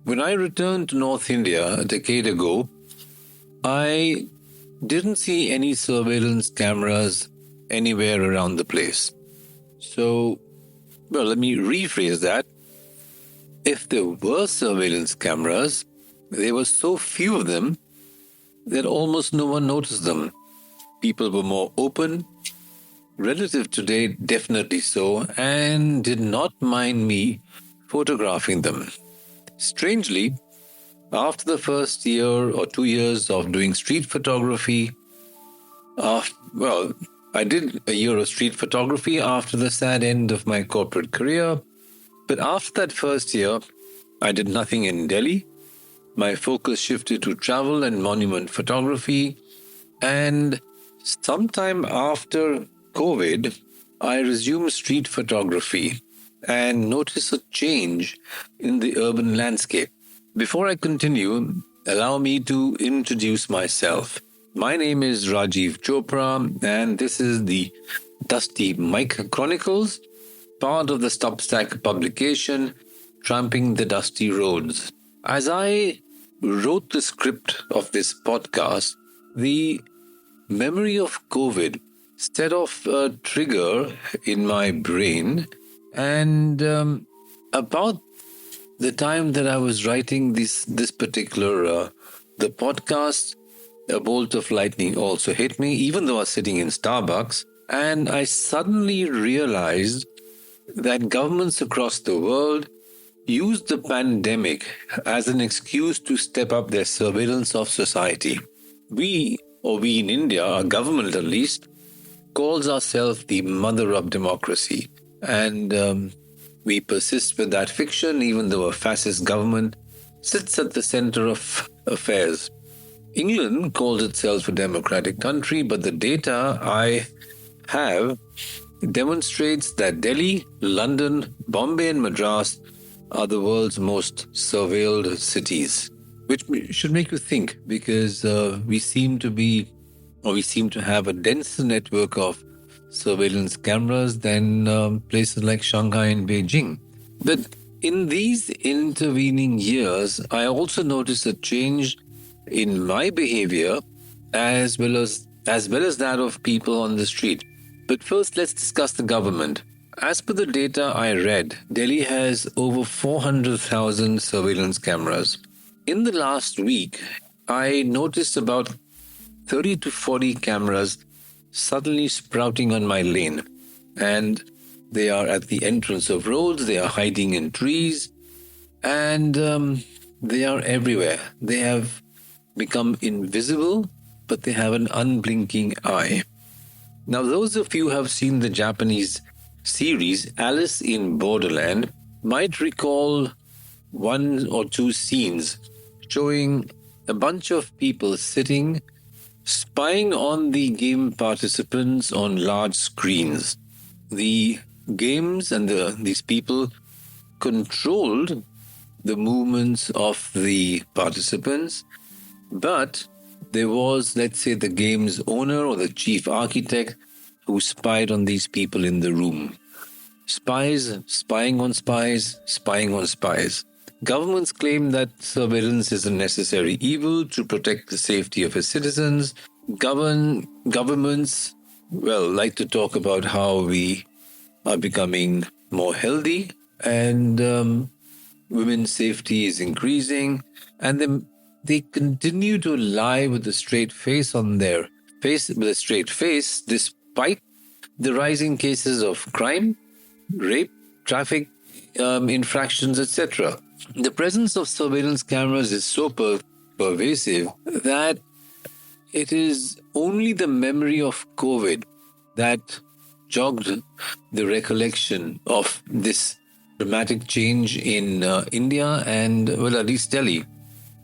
When I returned to North India a decade ago, I didn't see any surveillance cameras anywhere around the place. So, let me rephrase that. If there were surveillance cameras, there were so few of them that almost no one noticed them. People were more open, relative today, definitely so, and did not mind me photographing them. Strangely, after the first year or 2 years of doing street photography, I did a year of street photography after the sad end of my corporate career. But after that first year, I did nothing in Delhi. My focus shifted to travel and monument photography. And sometime after COVID, I resumed street photography and noticed a change in the urban landscape. Before I continue, allow me to introduce myself. My name is Rajiv Chopra, and this is the Dusty Mike Chronicles, part of the Substack publication, Tramping the Dusty Roads. As I wrote the script of this podcast, the memory of COVID set off a trigger in my brain, and about the time that I was writing this particular the podcast, a bolt of lightning also hit me, even though I was sitting in Starbucks, and I suddenly realized that governments across the world used the pandemic as an excuse to step up their surveillance of society. We in India, our government at least, calls ourselves the mother of democracy. And we persist with that fiction, even though a fascist government sits at the center of affairs. England calls itself a democratic country, but the data I have demonstrates that Delhi, London, Bombay, and Madras are the world's most surveilled cities, which should make you think, because we seem to have a denser network of surveillance cameras than places like Shanghai and Beijing. But in these intervening years, I also noticed a change in my behavior as well as that of people on the street. But first, let's discuss the government. As per the data I read, Delhi has over 400,000 surveillance cameras. In the last week, I noticed about 30 to 40 cameras suddenly sprouting on my lane. And they are at the entrance of roads, they are hiding in trees, and they are everywhere. They have become invisible, but they have an unblinking eye. Now, those of you who have seen the Japanese series Alice in Borderland might recall one or two scenes showing a bunch of people sitting, spying on the game participants on large screens. The games and these people controlled the movements of the participants, but there was, let's say, the game's owner or the chief architect who spied on these people in the room. Spies, spying on spies, spying on spies. Governments claim that surveillance is a necessary evil to protect the safety of its citizens. Governments, like to talk about how we are becoming more healthy and women's safety is increasing, and then they continue to lie with a straight face despite the rising cases of crime, rape, traffic infractions, etc. The presence of surveillance cameras is so pervasive that it is only the memory of COVID that jogged the recollection of this dramatic change in India and, at least Delhi.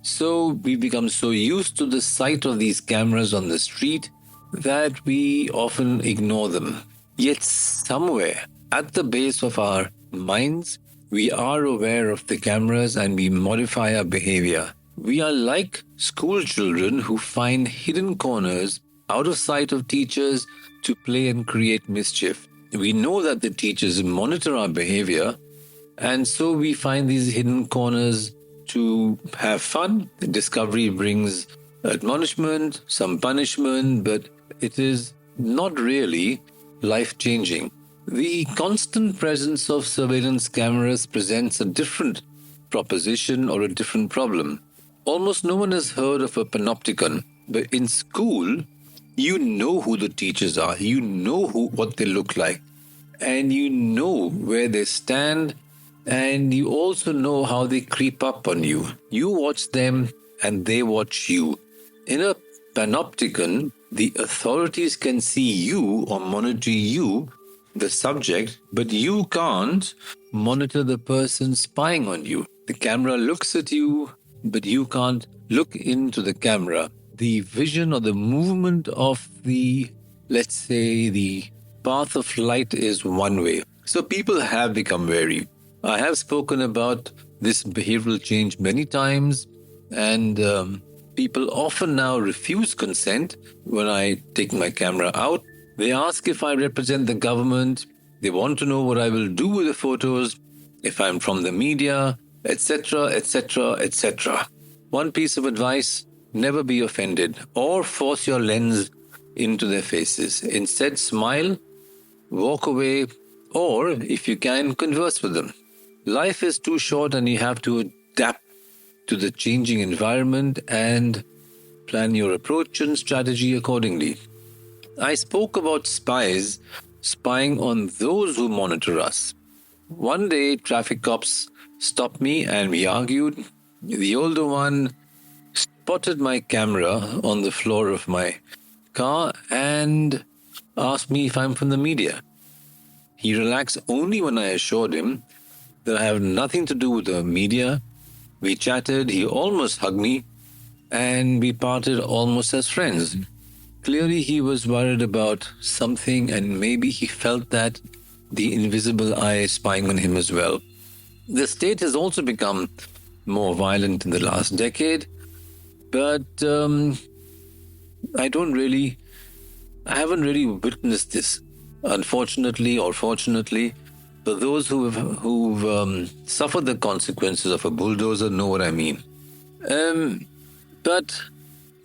So we become so used to the sight of these cameras on the street that we often ignore them. Yet somewhere at the base of our minds, we are aware of the cameras and we modify our behavior. We are like school children who find hidden corners out of sight of teachers to play and create mischief. We know that the teachers monitor our behavior, and so we find these hidden corners to have fun. Discovery brings admonishment, some punishment, but it is not really life-changing. The constant presence of surveillance cameras presents a different proposition or a different problem. Almost no one has heard of a panopticon, but in school, you know who the teachers are, you know what they look like, and you know where they stand, and you also know how they creep up on you. You watch them and they watch you. In a panopticon, the authorities can see you or monitor you, the subject, but you can't monitor the person spying on you. The camera looks at you, but you can't look into the camera. The vision or the movement of the, let's say, the path of light is one way. So people have become wary. I have spoken about this behavioral change many times, and people often now refuse consent when I take my camera out. They ask if I represent the government. They want to know what I will do with the photos, if I'm from the media, etc., etc., etc. One piece of advice: never be offended or force your lens into their faces. Instead, smile, walk away, or if you can, converse with them. Life is too short and you have to adapt to the changing environment and plan your approach and strategy accordingly. I spoke about spies spying on those who monitor us. One day, traffic cops stopped me and we argued. The older one spotted my camera on the floor of my car and asked me if I'm from the media. He relaxed only when I assured him that I have nothing to do with the media. We chatted, he almost hugged me, and we parted almost as friends. Clearly, he was worried about something, and maybe he felt that the invisible eye is spying on him as well. The state has also become more violent in the last decade, but I haven't really witnessed this, unfortunately or fortunately. For those who've suffered the consequences of a bulldozer know what I mean. But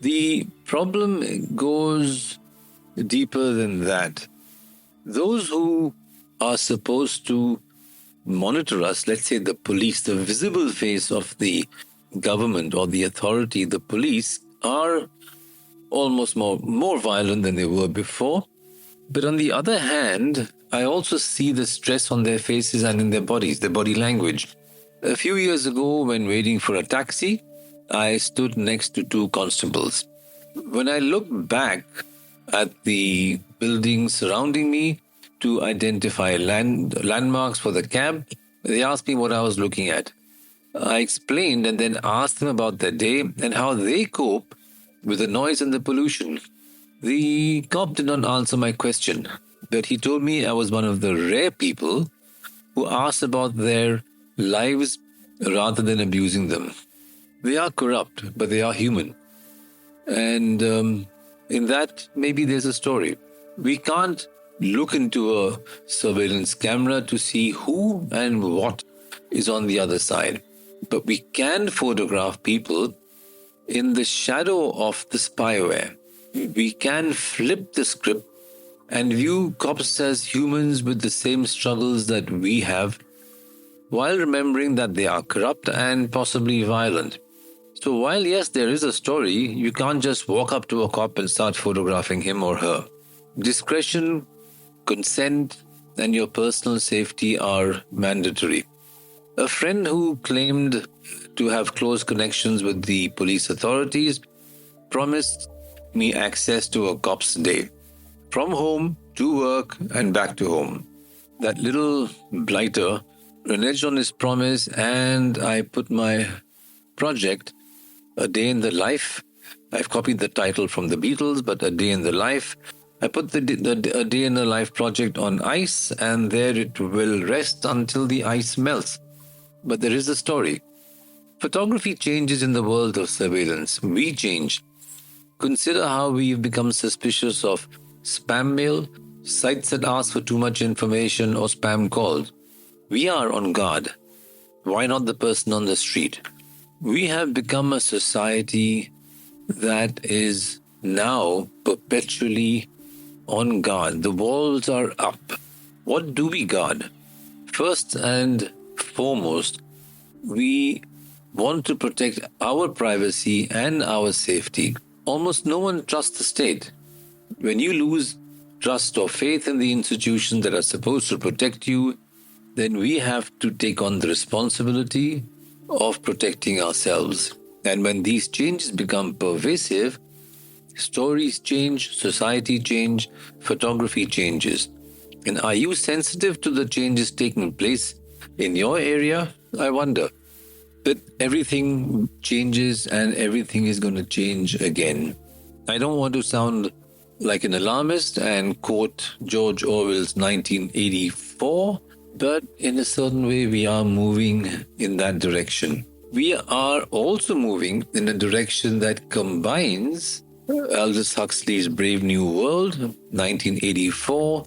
the problem goes deeper than that. Those who are supposed to monitor us, let's say the police, the visible face of the government or the authority, the police, are almost more violent than they were before. But on the other hand, I also see the stress on their faces and in their bodies, their body language. A few years ago, when waiting for a taxi, I stood next to two constables. When I looked back at the buildings surrounding me to identify landmarks for the cab, they asked me what I was looking at. I explained and then asked them about their day and how they cope with the noise and the pollution. The cop did not answer my question, but he told me I was one of the rare people who asked about their lives rather than abusing them. They are corrupt, but they are human. And in that, maybe there's a story. We can't look into a surveillance camera to see who and what is on the other side, but we can photograph people in the shadow of the spyware. We can flip the script and view cops as humans with the same struggles that we have, while remembering that they are corrupt and possibly violent. So while yes, there is a story, you can't just walk up to a cop and start photographing him or her. Discretion, consent, and your personal safety are mandatory. A friend who claimed to have close connections with the police authorities promised me access to a cop's day, from home to work and back to home. That little blighter reneged on his promise, and I put my project, A Day in the Life. I've copied the title from the Beatles, but A Day in the Life. I put the A Day in the Life project on ice, and there it will rest until the ice melts. But there is a story. Photography changes in the world of surveillance. We change. Consider how we've become suspicious of spam mail, sites that ask for too much information, or spam calls. We are on guard. Why not the person on the street? We have become a society that is now perpetually on guard. The walls are up. What do we guard? First and foremost, we want to protect our privacy and our safety. Almost no one trusts the state. When you lose trust or faith in the institutions that are supposed to protect you, then we have to take on the responsibility of protecting ourselves. And when these changes become pervasive, stories change, society change, photography changes. And are you sensitive to the changes taking place in your area? I wonder. But everything changes and everything is going to change again. I don't want to sound like an alarmist and quote George Orwell's 1984, but in a certain way, we are moving in that direction. We are also moving in a direction that combines Aldous Huxley's Brave New World, 1984,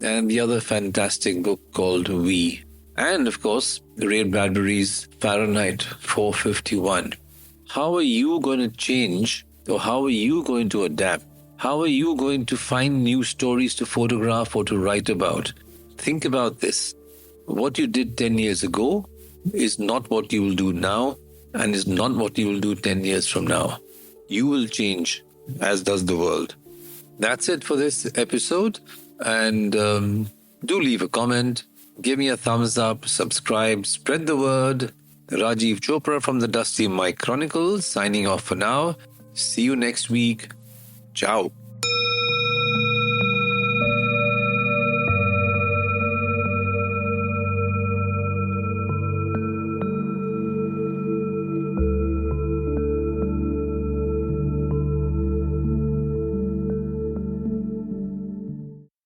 and the other fantastic book called We. And of course, Ray Bradbury's Fahrenheit 451. How are you going to change, or how are you going to adapt? How are you going to find new stories to photograph or to write about? Think about this. What you did 10 years ago is not what you will do now, and is not what you will do 10 years from now. You will change, as does the world. That's it for this episode. And do leave a comment. Give me a thumbs up, subscribe, spread the word. Rajiv Chopra from the Dusty Mike Chronicles, signing off for now. See you next week. Ciao.